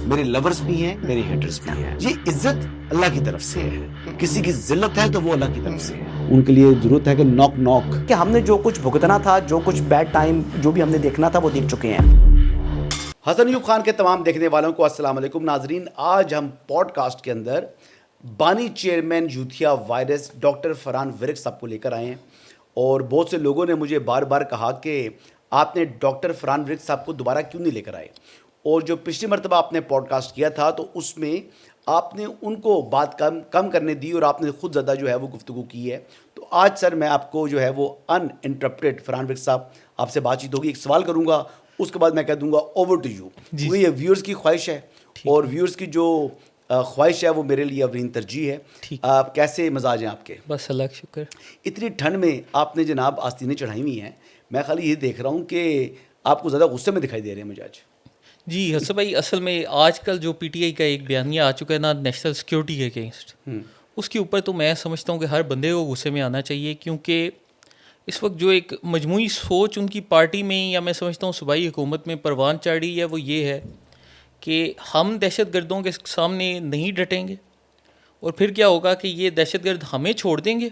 میرے لورز بھی ہیں, میرے ہیٹرز بھی ہیں. یہ عزت اللہ کی طرف سے ہے, کسی کی ذلت ہے تو وہ اللہ کی طرف سے ہے. ان کے لیے ضرورت ہے کہ نوک نوک, کہ ہم نے جو کچھ بھگتنا تھا, جو کچھ بیڈ ٹائم جو بھی ہم نے دیکھنا تھا وہ دیکھ چکے ہیں. حسن ایوب خان کے تمام دیکھنے والوں کو السلام علیکم ناظرین. آج ہم پوڈ کاسٹ کے اندر بانی چیئرمین یوتھیا وائرس ڈاکٹر فرحان ورک صاحب کو لے کر آئے ہیں, اور بہت سے لوگوں نے مجھے بار بار کہا کہ آپ نے ڈاکٹر فرحان ورک صاحب کو دوبارہ کیوں نہیں لے کر آئے, اور جو پچھلی مرتبہ آپ نے پوڈ کاسٹ کیا تھا تو اس میں آپ نے ان کو بات کم کرنے دی اور آپ نے خود زیادہ جو ہے وہ گفتگو کی ہے. تو آج سر میں آپ کو جو ہے وہ ان انٹرپٹیڈ فرحان ورک صاحب آپ سے بات چیت ہوگی, ایک سوال کروں گا, اس کے بعد میں کہہ دوں گا اوور ٹو یو, کیونکہ یہ ویورز کی خواہش ہے اور ویورز کی جو خواہش ہے وہ میرے لیے اولین ترجیح ہے. آپ کیسے مزاج ہیں آپ کے؟ بس اللہ کا شکر. اتنی ٹھنڈ میں آپ نے جناب آستینیں چڑھائی ہوئی ہیں, میں خالی یہ دیکھ رہا ہوں کہ آپ کو زیادہ غصے میں دکھائی دے رہے ہیں مجھے آج. جی حسن بھائی, اصل میں آج کل جو پی ٹی آئی کا ایک بیانیہ آ چکا ہے نا نیشنل سیکورٹی کے اگینسٹ, اس کے اوپر تو میں سمجھتا ہوں کہ ہر بندے کو غصے میں آنا چاہیے, کیونکہ اس وقت جو ایک مجموعی سوچ ان کی پارٹی میں یا میں سمجھتا ہوں صوبائی حکومت میں پروان چڑھ رہی ہے, وہ یہ ہے کہ ہم دہشت گردوں کے سامنے نہیں ڈٹیں گے, اور پھر کیا ہوگا کہ یہ دہشت گرد ہمیں چھوڑ دیں گے,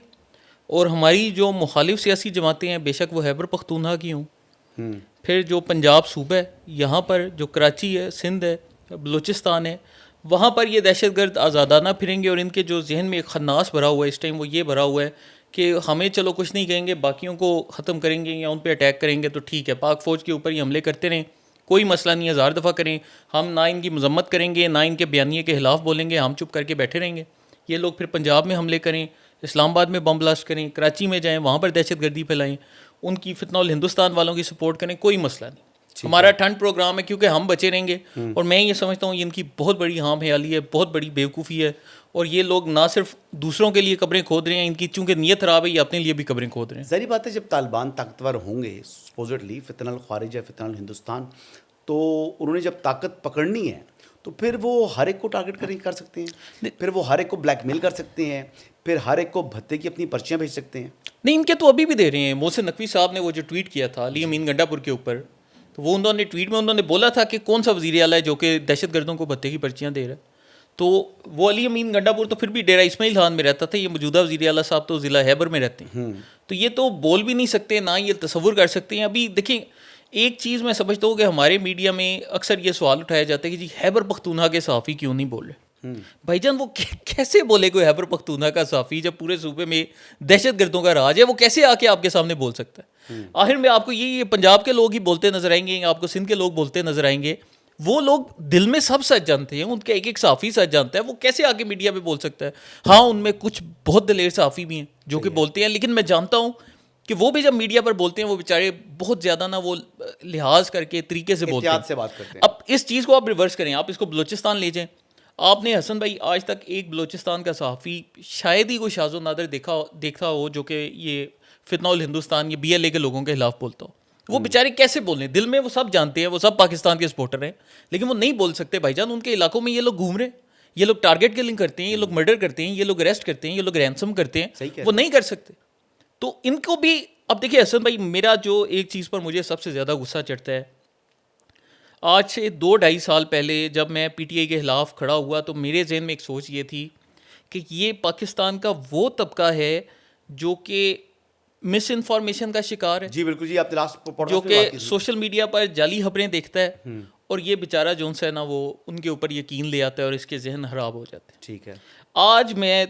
اور ہماری جو مخالف سیاسی جماعتیں ہیں, بے شک وہ خیبر پختونخوا کی ہوں, پھر جو پنجاب صوبہ ہے, یہاں پر جو کراچی ہے, سندھ ہے, بلوچستان ہے, وہاں پر یہ دہشت گرد آزادانہ پھریں گے, اور ان کے جو ذہن میں ایک خناس بھرا ہوا ہے اس ٹائم, وہ یہ بھرا ہوا ہے کہ ہمیں چلو کچھ نہیں کہیں گے, باقیوں کو ختم کریں گے یا ان پہ اٹیک کریں گے تو ٹھیک ہے, پاک فوج کے اوپر ہی حملے کرتے رہیں, کوئی مسئلہ نہیں, 1000 دفعہ کریں, ہم نہ ان کی مذمت کریں گے نہ ان کے بیانیے کے خلاف بولیں گے, ہم چپ کر کے بیٹھے رہیں گے. یہ لوگ پھر پنجاب میں حملے کریں, اسلام آباد میں بم بلاسٹ کریں, کراچی میں جائیں, وہاں پر دہشت گردی پھیلائیں, ان کی فتنہ الہندوستان والوں کی سپورٹ کریں, کوئی مسئلہ نہیں. ہمارا ٹھنڈ پروگرام ہے کیونکہ ہم بچے رہیں گے, اور میں یہ سمجھتا ہوں یہ ان کی بہت بڑی ہام خیالی ہے, بہت بڑی بیوقوفی ہے, اور یہ لوگ نہ صرف دوسروں کے لیے قبریں کھود رہے ہیں, ان کی چونکہ نیت خراب ہے, یہ اپنے لیے بھی قبریں کھود رہے ہیں. ظاہری بات ہے جب طالبان طاقتور ہوں گے سپوزٹلی فتنہ الخارج ہے فتنہ الہندوستان, تو انہوں نے جب طاقت پکڑنی ہے تو پھر وہ ہر ایک کو ٹارگٹ کر سکتے ہیں, پھر وہ ہر ایک کو بلیک میل کر سکتے ہیں, پھر ہر ایک کو بھتے کی اپنی پرچیاں بھیج سکتے ہیں. نہیں, ان کے تو ابھی بھی دے رہے ہیں. محسن نقوی صاحب نے وہ جو ٹویٹ کیا تھا علی امین گنڈا پور کے اوپر, تو وہ انہوں نے ٹویٹ میں انہوں نے بولا تھا کہ کون سا وزیر اعلیٰ ہے جو کہ دہشت گردوں کو بھتے کی پرچیاں دے رہا ہے. تو وہ علی امین گنڈا پور تو پھر بھی ڈیرہ اسماعیل خان میں رہتا تھا, یہ موجودہ وزیر اعلیٰ صاحب تو ضلع خیبر میں رہتے ہیں, تو یہ تو بول بھی نہیں سکتے, نہ یہ تصور کر سکتے ہیں. ابھی دیکھیں, ایک چیز میں سمجھتا ہوں کہ ہمارے میڈیا میں اکثر یہ سوال اٹھایا جاتا ہے کہ جی خیبر پختونخوا کے صحافی کیوں نہیں بول رہے. بھائی جان, وہ کیسے بولے کوئی خیبر پختونخوا کا صحافی جب پورے صوبے میں دہشت گردوں کا راج ہے, وہ کیسے آ کے آپ کے سامنے بول سکتا ہے؟ آخر میں آپ کو یہ پنجاب کے لوگ ہی بولتے نظر آئیں گے, آپ کو سندھ کے لوگ بولتے نظر آئیں گے. وہ لوگ دل میں سب سچ جانتے ہیں, ان کا ایک ایک صحافی سچ جانتا ہے, وہ کیسے آ کے میڈیا پہ بول سکتا ہے؟ ہاں, ان میں کچھ بہت دلیر صحافی بھی ہیں جو کہ بولتے ہیں, لیکن میں جانتا ہوں کہ وہ بھی جب میڈیا پر بولتے ہیں وہ بیچارے بہت زیادہ نا وہ لحاظ کر کے طریقے سے بولتے ہیں, بات کرتے ہیں. اب اس چیز کو آپ ریورس کریں, آپ اس کو بلوچستان لے جائیں. آپ نے حسن بھائی آج تک ایک بلوچستان کا صحافی شاید ہی کوئی شاذ و نادر دیکھا ہو جو کہ یہ فتنہ الہندوستان یا BLA کے لوگوں کے خلاف بولتا ہو. وہ بیچارے کیسے بولیں؟ دل میں وہ سب جانتے ہیں, وہ سب پاکستان کے سپورٹر ہیں, لیکن وہ نہیں بول سکتے. بھائی جان, ان کے علاقوں میں یہ لوگ گھوم رہے ہیں, یہ لوگ ٹارگٹ کلنگ کرتے ہیں, یہ لوگ مرڈر کرتے ہیں, یہ لوگ اریسٹ کرتے ہیں, یہ لوگ رینسم کرتے ہیں, وہ نہیں کر سکتے. تو ان کو بھی اب دیکھیے حسن بھائی, میرا جو ایک چیز پر مجھے سب سے زیادہ غصہ چڑھتا ہے, آج سے 2-2.5 سال پہلے جب میں PTI کے خلاف کھڑا ہوا تو میرے ذہن میں ایک سوچ یہ تھی کہ یہ پاکستان کا وہ طبقہ ہے جو کہ مس انفارمیشن کا شکار ہے. جی بالکل جی, آپ جو کہ سوشل میڈیا پر جعلی خبریں دیکھتا ہے, اور یہ بیچارہ جون سا ہے نا وہ ان کے اوپر یقین لے آتا ہے اور اس کے ذہن خراب ہو جاتے ہیں. ٹھیک ہے, آج میں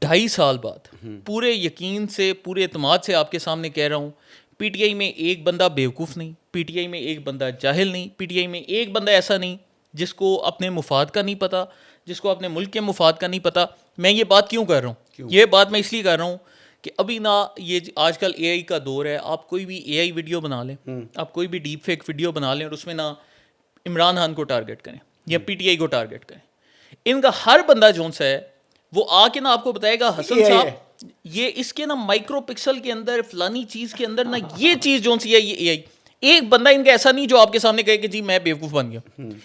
2.5 سال بعد پورے یقین سے, پورے اعتماد سے آپ کے سامنے کہہ رہا ہوں, PTI میں ایک بندہ بیوقوف نہیں, PTI میں ایک بندہ جاہل نہیں, PTI میں ایک بندہ ایسا نہیں جس کو اپنے مفاد کا نہیں پتہ, جس کو اپنے ملک کے مفاد کا نہیں پتہ. میں یہ بات کیوں کر رہا ہوں؟ یہ بات میں اس لیے کر رہا ہوں کہ ابھی نا یہ آج کل AI کا دور ہے, آپ کوئی بھی AI ویڈیو بنا لیں, آپ کوئی بھی ڈیپ فیک ویڈیو بنا لیں, اور اس میں نا عمران خان کو ٹارگٹ کریں یا PTI کو ٹارگٹ کریں. ان کا ہر بندہ جون سا ہے وہ آ کے نا آپ کو بتائے گا حسن صاحب یہ اس کے نا مائکرو پکسل کے اندر فلانی چیز کے اندر نا یہ چیز جون سی ہے, یہ AI. ایک بندہ ان کا ایسا نہیں جو آپ کے سامنے کہے کہ جی میں بیوقوف بن گیا,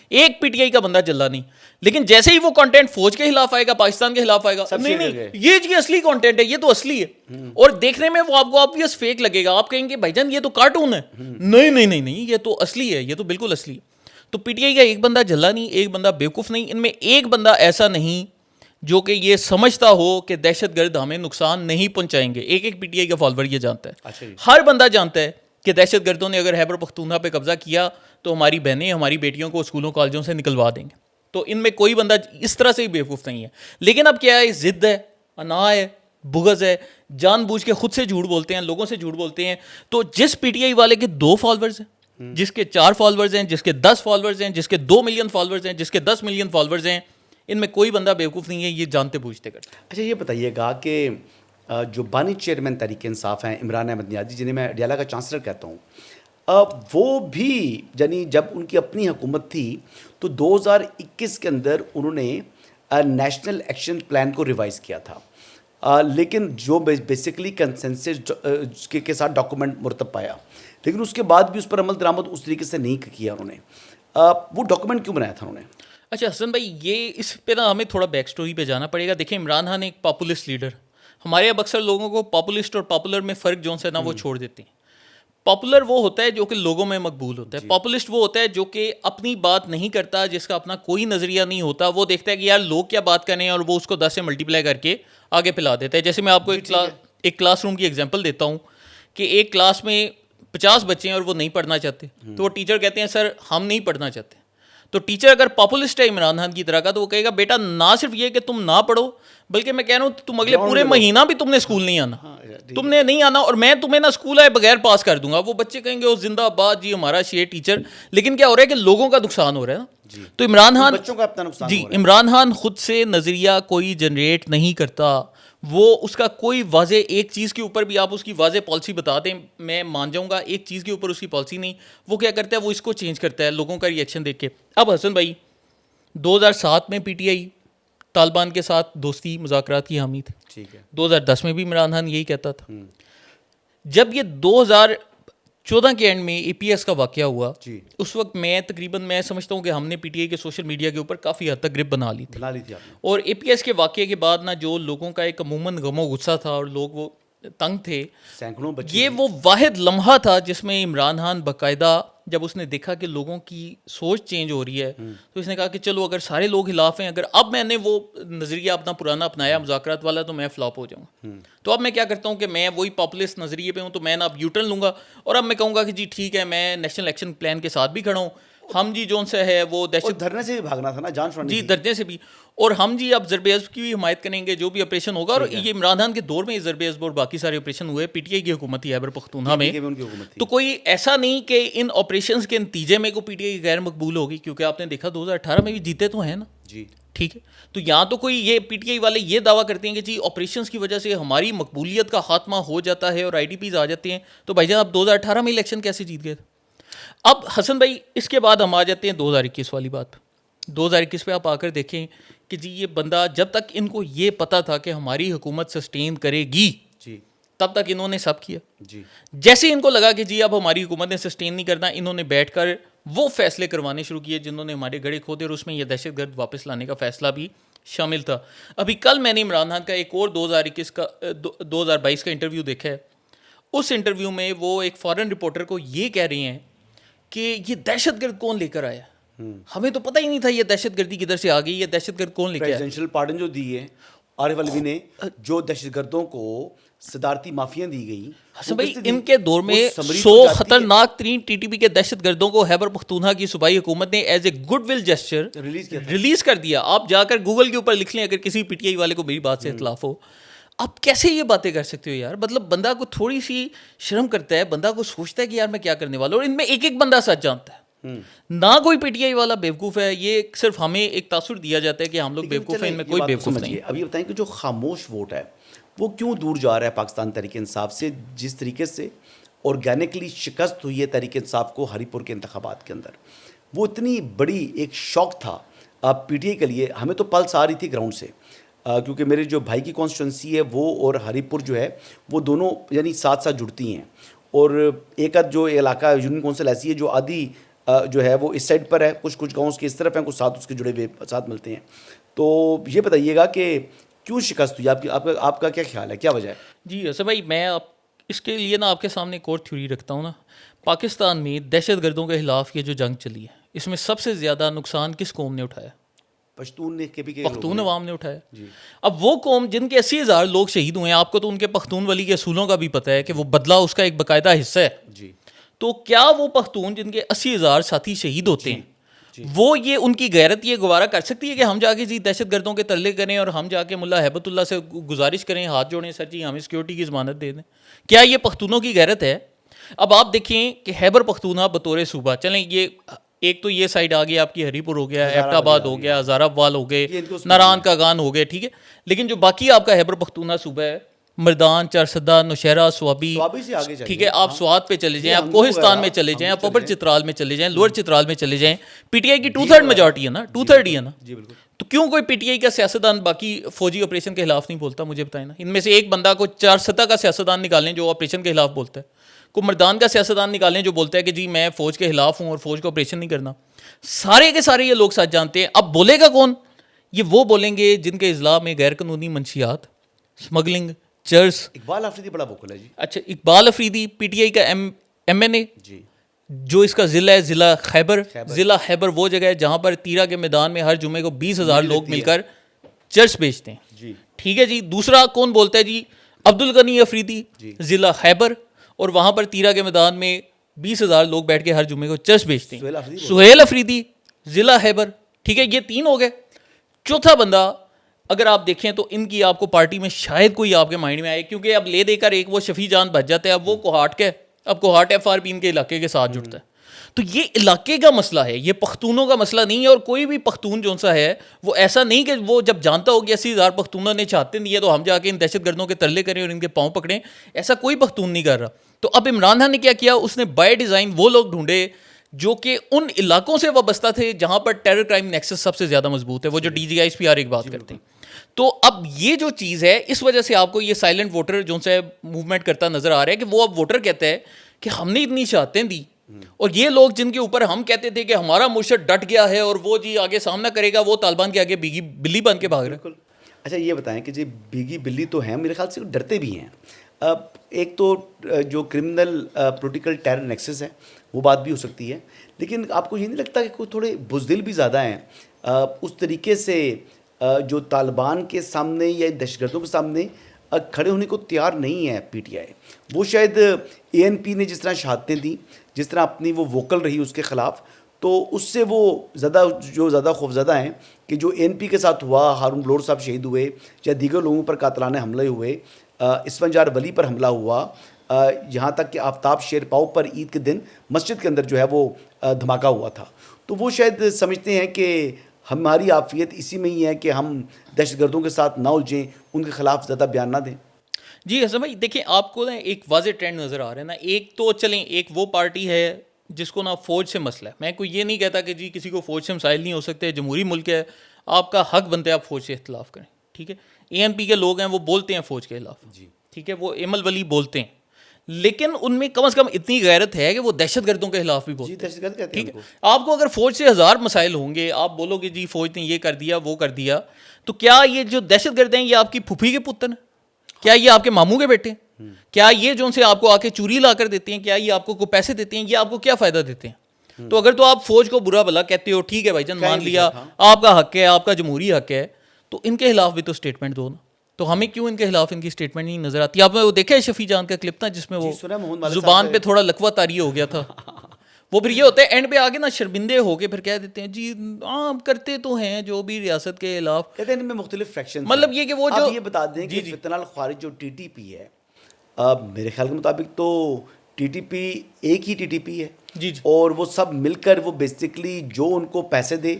ایک PTI کا بندہ جلا نہیں. لیکن جیسے ہی وہ کانٹینٹ فوج کے خلاف آئے گا, پاکستان کے خلاف آئے گا, نہیں یہ جی اصلی کانٹینٹ ہے, یہ تو اصلی ہے, اور دیکھنے میں وہ آپ کو آبویس فیک لگے گا. آپ کہیں گے بھائی جان یہ تو کارٹون ہے, نہیں یہ تو اصلی ہے, یہ تو بالکل اصلی ہے. تو پی ٹی آئی کا ایک بندہ جھلا نہیں, ایک بندہ بیوقوف نہیں, ان میں ایک بندہ ایسا نہیں جو کہ یہ سمجھتا ہو کہ دہشت گرد ہمیں نقصان نہیں پہنچائیں گے. ایک پی ٹی آئی کا فالوور یہ جانتا ہے, ہر بندہ جانتا ہے کہ دہشت گردوں نے اگر خیبر پختونخوا پہ قبضہ کیا تو ہماری بہنیں, ہماری بیٹیوں کو اسکولوں کالجوں سے نکلوا دیں گے. تو ان میں کوئی بندہ اس طرح سے ہی بیوقوف نہیں ہے. لیکن اب کیا ہے, ضد ہے, انا ہے, بغض ہے, جان بوجھ کے خود سے جھوٹ بولتے ہیں, لوگوں سے جھوٹ بولتے ہیں. تو جس پی ٹی آئی والے کے 2 فالوورز ہیں, جس کے 4 فالوورز ہیں, جس کے 10 فالوورز ہیں, جس کے 2 ملین فالوورز ہیں, جس کے 10 ملین فالوورز ہیں, ان میں کوئی بندہ بیوقوف نہیں ہے, یہ جانتے بوجھتے کرتے. اچھا یہ بتائیے گا کہ جو بانی چیئرمین تحریک انصاف ہیں عمران احمد نیازی, جنہیں میں ڈیالہ کا چانسلر کہتا ہوں, وہ بھی یعنی جب ان کی اپنی حکومت تھی تو 2021 کے اندر انہوں نے نیشنل ایکشن پلان کو ریوائز کیا تھا, لیکن جو بیسیکلی کنسنسس کے ساتھ ڈاکومنٹ مرتب پایا, لیکن اس کے بعد بھی اس پر عمل درآمد اس طریقے سے نہیں کیا انہوں نے. وہ ڈاکومنٹ کیوں بنایا تھا انہوں نے؟ اچھا حسن بھائی, یہ اس پہ نا ہمیں تھوڑا بیک سٹوری پہ جانا پڑے گا. دیکھیں عمران خان ایک پاپولسٹ لیڈر, ہمارے اب اکثر لوگوں کو پاپولسٹ اور پاپولر میں فرق جو ہے نا وہ چھوڑ دیتے ہیں. پاپولر وہ ہوتا ہے جو کہ لوگوں میں مقبول ہوتا ہے, پاپولسٹ وہ ہوتا ہے جو کہ اپنی بات نہیں کرتا, جس کا اپنا کوئی نظریہ نہیں ہوتا, وہ دیکھتا ہے کہ یار لوگ کیا بات کریں اور وہ اس کو 10 سے ملٹیپلائی کر کے آگے پھیلا دیتا ہے. جیسے میں آپ کو ایک کلاس روم کی ایگزامپل دیتا ہوں کہ ایک کلاس میں 50 بچے ہیں اور وہ نہیں پڑھنا چاہتے, تو وہ ٹیچر کہتے ہیں سر ہم نہیں پڑھنا چاہتے. تو ٹیچر اگر پاپولسٹ ہے عمران خان کی طرح کا تو وہ کہے گا بیٹا نہ صرف یہ کہ تم نہ پڑھو, بلکہ میں کہہ رہا ہوں تم اگلے پورے مہینہ بھی تم نے اسکول نہیں آنا, تم نے نہیں آنا, اور میں تمہیں نا اسکول آئے بغیر پاس کر دوں گا. وہ بچے کہیں گے وہ زندہ باد جی ہمارا شیر ٹیچر. لیکن کیا ہو رہا ہے کہ لوگوں کا نقصان ہو رہا ہے نا. تو عمران خان بچوں کا اپنا نقصان جی عمران خان خود سے نظریہ کوئی جنریٹ نہیں کرتا. وہ اس کا کوئی واضح ایک چیز کے اوپر بھی آپ اس کی واضح پالیسی بتا دیں میں مان جاؤں گا, ایک چیز کے اوپر اس کی پالیسی نہیں. وہ کیا کرتا ہے, وہ اس کو چینج کرتا ہے لوگوں کا ریئیکشن دیکھ کے. اب حسن بھائی 2007 میں پی ٹی آئی طالبان کے ساتھ دوستی مذاکرات کی حامی تھی, ٹھیک ہے. 2010 میں بھی عمران خان یہی کہتا تھا. جب یہ 2014 کے اینڈ میں اے پی ایس کا واقعہ ہوا, اس وقت میں سمجھتا ہوں کہ ہم نے پی ٹی آئی کے سوشل میڈیا کے اوپر کافی حد تک گرپ بنا لی تھی. اور اے پی ایس کے واقعے کے بعد نا جو لوگوں کا ایک عموماً غم و غصہ تھا اور لوگ وہ تنگ تھے, یہ وہ واحد لمحہ تھا جس میں عمران خان باقاعدہ جب اس نے دیکھا کہ لوگوں کی سوچ چینج ہو رہی ہے تو اس نے کہا کہ چلو اگر سارے لوگ خلاف ہیں, اگر اب میں نے وہ نظریہ اپنا پرانا اپنایا مذاکرات والا تو میں فلاپ ہو جاؤں گا. تو اب میں کیا کرتا ہوں کہ میں وہی پاپولسٹ نظریے پہ ہوں, تو میں نا اب یو ٹرن لوں گا اور اب میں کہوں گا کہ جی ٹھیک ہے میں نیشنل ایکشن پلان کے ساتھ بھی کھڑا ہوں, ہم جی جون سے ہے وہ دہشت دھرنے سے بھی بھاگنا تھا نا, جان چھوڑنی جی دھرنے سے بھی, اور ہم جی اب ضرب عضب کی بھی حمایت کریں گے جو بھی آپریشن ہوگا. اور یہ عمران خان کے دور میں ضرب عضب اور باقی سارے آپریشن ہوئے پی ٹی آئی کی حکومت تھی خیبر پختونخوا میں, تو کوئی ایسا نہیں کہ ان آپریشنز کے نتیجے میں کو پی ٹی آئی غیر مقبول ہوگی, کیونکہ آپ نے دیکھا 2018 میں بھی جیتے تو ہیں نا جی, ٹھیک ہے. تو یہاں تو کوئی یہ پی ٹی آئی والے یہ دعویٰ کرتے ہیں کہ جی آپریشنز کی وجہ سے ہماری مقبولیت کا خاتمہ ہو جاتا ہے اور آئی ڈی پیز آ جاتے ہیں, تو بھائی جان آپ 2018 میں الیکشن کیسے جیت گئے تھے. اب حسن بھائی اس کے بعد ہم آ جاتے ہیں 2021 والی بات پہ. 2021 پہ آپ آ کر دیکھیں کہ جی یہ بندہ جب تک ان کو یہ پتا تھا کہ ہماری حکومت سسٹین کرے گی جی تب تک انہوں نے سب کیا جی. جیسے ان کو لگا کہ جی اب ہماری حکومت نے سسٹین نہیں کرنا, انہوں نے بیٹھ کر وہ فیصلے کروانے شروع کیے جنہوں نے ہمارے گڑھے کھودے, اور اس میں یہ دہشت گرد واپس لانے کا فیصلہ بھی شامل تھا. ابھی کل میں نے عمران خان کا ایک اور 2022 کا انٹرویو دیکھا ہے. اس انٹرویو میں وہ ایک فارن رپورٹر کو یہ کہہ رہے ہیں کہ یہ دہشت گرد کون لے کر آیا, ہمیں تو پتہ ہی نہیں تھا یہ دہشت گردی کدھر سے آ گئی, یہ دہشت گرد کون لے کے آیا. پریزیڈنشل پارڈن جو دی ہے عارف علوی نے, جو دہشت گردوں کو صدارتی معافیاں دی گئی, حسن بھائی ان کے دور میں 100 خطرناک ترین ٹی ٹی پی کے دہشت گردوں کو خیبر پختونخوا کی صوبائی حکومت نے as a good will gesture release کر دیا. آپ جا کر گوگل کے اوپر لکھ لیں اگر کسی پی ٹی آئی والے کو میری بات سے اختلاف ہو. آپ کیسے یہ باتیں کر سکتے ہو یار, مطلب بندہ کو تھوڑی سی شرم کرتا ہے, بندہ کو سوچتا ہے کہ یار میں کیا کرنے والا ہوں. اور ان میں ایک ایک بندہ سچ جانتا ہے, نہ کوئی پی ٹی آئی والا بیوقوف ہے. یہ صرف ہمیں ایک تاثر دیا جاتا ہے کہ ہم لوگ بیوقوف ہیں, ان میں کوئی بیوقوف نہیں. ابھی بتائیں کہ جو خاموش ووٹ ہے وہ کیوں دور جا رہا ہے پاکستان تحریک انصاف سے, جس طریقے سے آرگینکلی شکست ہوئی ہے تحریک انصاف کو ہری پور کے انتخابات کے اندر. وہ اتنی بڑی ایک شوق تھا پی ٹی آئی کے لیے, ہمیں تو پلس آ رہی تھی گراؤنڈ سے, کیونکہ میرے جو بھائی کی کانسٹیٹوئنسی ہے وہ اور ہری پور جو ہے وہ دونوں یعنی ساتھ ساتھ جڑتی ہیں. اور ایک آدھ جو علاقہ یونین کونسل ایسی ہے جو آدھی جو ہے وہ اس سائڈ پر ہے, کچھ گاؤں اس کے اس طرف ہیں, کچھ ساتھ اس کے جڑے ہوئے ساتھ ملتے ہیں. تو یہ بتائیے گا کہ کیوں شکست ہوئی, آپ کا کیا خیال ہے, کیا وجہ ہے؟ جی ایسا بھائی میں اس کے لیے نا آپ کے سامنے ایک اور تھیوری رکھتا ہوں نا. پاکستان میں دہشت گردوں کے خلاف یہ جو جنگ چلی ہے اس میں سب سے زیادہ نقصان کس قوم نے اٹھایا؟ پشتون نے پختون عوام نے اٹھایا. اب وہ قوم جن کے 80,000 لوگ شہید ہوئے ہیں, آپ کو تو ان کے پختون ولی کے اصولوں کا بھی پتہ ہے کہ وہ بدلہ اس کا ایک باقاعدہ حصہ ہے. جی تو کیا وہ پختون جن کے 80,000 ساتھی شہید ہوتے ہیں وہ یہ ان کی غیرت یہ گوارا کر سکتی ہے کہ ہم جا کے جی دہشت گردوں کے ترلے کریں اور ہم جا کے ملا ہیبت اللہ سے گزارش کریں, ہاتھ جوڑیں, سر جی ہمیں سیکورٹی کی ضمانت دے دیں؟ کیا یہ پختونوں کی غیرت ہے؟ اب آپ دیکھیں کہ خیبر پختونخوا بطور صوبہ, چلیں یہ ایک تو یہ سائڈ آ گیا, آپ کی ہری پور ہو گیا, ایبٹ آباد ہو گیا, ہزارہ وال ہو گئے, ناران کا گان ہو گئے, ٹھیک ہے, لیکن جو باقی آپ کا خیبر پختونخوا صوبہ ہے, مردان, چارسدہ, نوشہرہ, سوابی, ٹھیک ہے, آپ سوات پہ چلے جائیں, آپ کوہستان میں چلے جائیں, آپ اپر چترال میں چلے جائیں, لوور چترال میں چلے جائیں, پی ٹی آئی کی 2/3 میجورٹی ہے نا, 2/3 ہی ہے نا, تو کیوں کوئی پی ٹی آئی کا سیاستدان باقی فوجی آپریشن کے خلاف نہیں بولتا؟ مجھے بتائیں نا, ان میں سے ایک بندہ کو چارسدہ کا سیاستدان نکالیں جو آپریشن کے خلاف بولتا ہے, کو مردان کا سیاستدان نکالیں جو بولتا ہے کہ جی میں فوج کے خلاف ہوں اور فوج کو آپریشن نہیں کرنا. سارے کے سارے یہ لوگ ساتھ جانتے ہیں. اب بولے گا کون؟ یہ وہ بولیں گے جن کے اضلاع میں غیر قانونی منشیات, اسمگلنگ, چرس. اقبال افریدی بڑا وکل ہے جی. اچھا, Iqbal Afridi P T I کا ایم این اے جی, جو اس کا ضلع ہے ضلع خیبر. ضلع خیبر وہ جگہ ہے جہاں پر تیرا کے میدان میں ہر جمعے کو 20,000 لوگ مل کر چرس بیچتے ہیں جی, ٹھیک ہے جی. دوسرا کون بولتا ہے جی؟ عبدالغنی افریدی, ضلع خیبر, اور وہاں پر تیرا کے میدان میں 20,000 لوگ بیٹھ کے ہر جمعے کو چرس بیچتے ہیں. سہیل افریدی, ضلع خیبر, ٹھیک ہے, یہ 3 ہو گئے. چوتھا بندہ اگر آپ دیکھیں تو ان کی آپ کو پارٹی میں شاید کوئی آپ کے مائنڈ میں آئے, کیونکہ اب لے دے کر ایک وہ شفیع جان بچ جاتے ہیں, اب وہ کوہاٹ کے, اب کوہاٹ ایف آر پی ان کے علاقے کے ساتھ جڑتا ہے. تو یہ علاقے کا مسئلہ ہے, یہ پختونوں کا مسئلہ نہیں ہے. اور کوئی بھی پختون جو سا ہے وہ ایسا نہیں کہ وہ جب جانتا ہو کہ 80,000 پختونوں نے چاہتے نہیں ہے تو ہم جا کے ان دہشت گردوں کے ترلے کریں اور ان کے پاؤں پکڑیں, ایسا کوئی پختون نہیں کر رہا. تو اب عمران خان نے کیا کیا, اس نے بائی ڈیزائن وہ لوگ ڈھونڈے جو کہ ان علاقوں سے وابستہ تھے جہاں پر ٹیرر کرائم نیکسس سب سے زیادہ مضبوط ہے, وہ جو ڈی جی آئی پی آر ایک بات کرتے ہیں. تو اب یہ جو چیز ہے اس وجہ سے آپ کو یہ سائلنٹ ووٹر جو سے موومنٹ کرتا نظر آ رہا ہے کہ وہ اب ووٹر کہتا ہے کہ ہم نے اتنی شہادتیں دی, اور یہ لوگ جن کے اوپر ہم کہتے تھے کہ ہمارا مرشد ڈٹ گیا ہے اور وہ جی آگے سامنا کرے گا, وہ طالبان کے آگے بیگی بلی بن کے بھاگ رہے ہیں. اچھا یہ بتائیں کہ جی بیگی بلی تو ہیں, میرے خیال سے ڈرتے بھی ہیں. ایک تو جو کرمنل پولیٹیکل ٹیرر نیکسس ہے وہ بات بھی ہو سکتی ہے, لیکن آپ کو یہ نہیں لگتا کہ کوئی تھوڑے بزدل بھی زیادہ ہیں اس طریقے سے جو طالبان کے سامنے یا دہشت گردوں کے سامنے کھڑے ہونے کو تیار نہیں ہے پی ٹی آئی؟ وہ شاید اے این پی نے جس طرح شہادتیں دیں, جس طرح اپنی وہ ووکل رہی اس کے خلاف, تو اس سے وہ زیادہ خوفزدہ ہیں کہ جو اے این پی کے ساتھ ہوا, ہارون بلور صاحب شہید ہوئے, یا دیگر لوگوں پر قاتلانہ حملے ہوئے, اسفنجار ولی پر حملہ ہوا, یہاں تک کہ آفتاب شیر پاؤ پر عید کے دن مسجد کے اندر جو ہے وہ دھماکہ ہوا تھا. تو وہ شاید سمجھتے ہیں کہ ہماری عافیت اسی میں ہی ہے کہ ہم دہشت گردوں کے ساتھ نہ الجھیں, ان کے خلاف زیادہ بیان نہ دیں. جی حسن بھائی دیکھیں, آپ کو نا ایک واضح ٹرینڈ نظر آ رہا ہے نا. ایک تو چلیں ایک وہ پارٹی ہے جس کو نا فوج سے مسئلہ ہے. میں کوئی یہ نہیں کہتا کہ جی کسی کو فوج سے مسائل نہیں ہو سکتے, جمہوری ملک ہے, آپ کا حق بنتا ہے آپ فوج سے اختلاف کریں, ٹھیک ہے. اے این پی کے لوگ ہیں وہ بولتے ہیں فوج کے خلاف, جی ٹھیک ہے, وہ ایمل ولی بولتے ہیں, لیکن ان میں کم از کم اتنی غیرت ہے کہ وہ دہشت گردوں کے خلاف بھی بولتے ہیں, ٹھیک ہے. آپ کو اگر فوج سے 1000 مسائل ہوں گے, آپ بولو کہ جی فوج نے یہ کر دیا وہ کر دیا, تو کیا یہ جو دہشت گرد ہیں یہ آپ کی پھوپھی کے پتر ہیں؟ کیا یہ آپ کے ماموں کے بیٹے ہیں؟ کیا یہ جو سے آپ کو آ کے چوری لا کر دیتے ہیں, کیا یہ آپ کو پیسے دیتے ہیں, یہ آپ کو کیا فائدہ دیتے ہیں؟ تو اگر تو آپ فوج کو برا بھلا کہتے ہو, ٹھیک ہے بھائی جان مان لیا, آپ کا حق ہے, آپ کا جمہوری حق ہے, تو ان کے خلاف بھی تو اسٹیٹمنٹ دو نا. تو ہمیں کیوں ان کے خلاف ان کی اسٹیٹمنٹ نہیں نظر آتی؟ آپ نے وہ دیکھا ہے شفیع جان کا کلپ تھا جس میں وہ زبان پہ تھوڑا لکوہ طاری ہو گیا تھا, وہ پھر یہ ہوتا ہے اینڈ پہ آگے نا شرمندے ہو کے پھر کہہ دیتے ہیں جی ہاں کرتے تو ہیں جو بھی ریاست کے خلاف, کہتے ہیں ان میں مختلف فریکشن, مطلب یہ کہ وہ جو یہ بتا دیں کہ فتنہ الخوارج جو ٹی ٹی پی ہے, میرے خیال کے مطابق تو ٹی ٹی پی ایک ہی ٹی ٹی پی ہے جی, اور وہ سب مل کر وہ بیسکلی جو ان کو پیسے دے,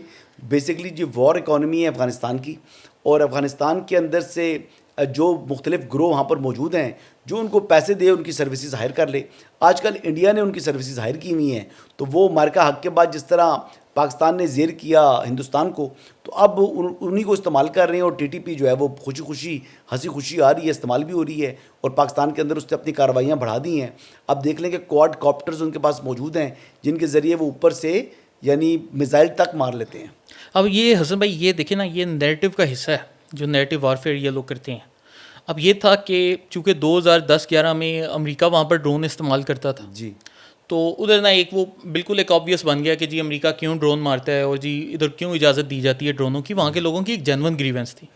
بیسکلی جو وار اکانومی ہے افغانستان کی, اور افغانستان کے اندر سے جو مختلف گروہ وہاں پر موجود ہیں جو ان کو پیسے دے ان کی سروسز ہائر کر لے. آج کل انڈیا نے ان کی سروسز ہائر کی ہوئی ہیں, تو وہ مارکا حق کے بعد جس طرح پاکستان نے زیر کیا ہندوستان کو, تو اب انہی کو استعمال کر رہے ہیں, اور ٹی ٹی پی جو ہے وہ خوشی ہنسی خوشی آ رہی ہے, استعمال بھی ہو رہی ہے, اور پاکستان کے اندر اس نے اپنی کارروائیاں بڑھا دی ہیں. اب دیکھ لیں کہ کوڈ کاپٹرز ان کے پاس موجود ہیں جن کے ذریعے وہ اوپر سے یعنی میزائل تک مار لیتے ہیں. اب یہ حسن بھائی یہ دیکھیں نا, یہ نیریٹو کا حصہ ہے جو نیریٹو وارفیئر یہ لوگ کرتے ہیں. اب یہ تھا کہ چونکہ 2010-11 میں امریکہ وہاں پر ڈرون استعمال کرتا تھا, جی, تو ادھر نا ایک وہ بالکل ایک آبویس بن گیا کہ جی امریکہ کیوں ڈرون مارتا ہے اور جی ادھر کیوں اجازت دی جاتی ہے ڈرونوں کی. وہاں کے لوگوں کی ایک جینون گریونس تھی.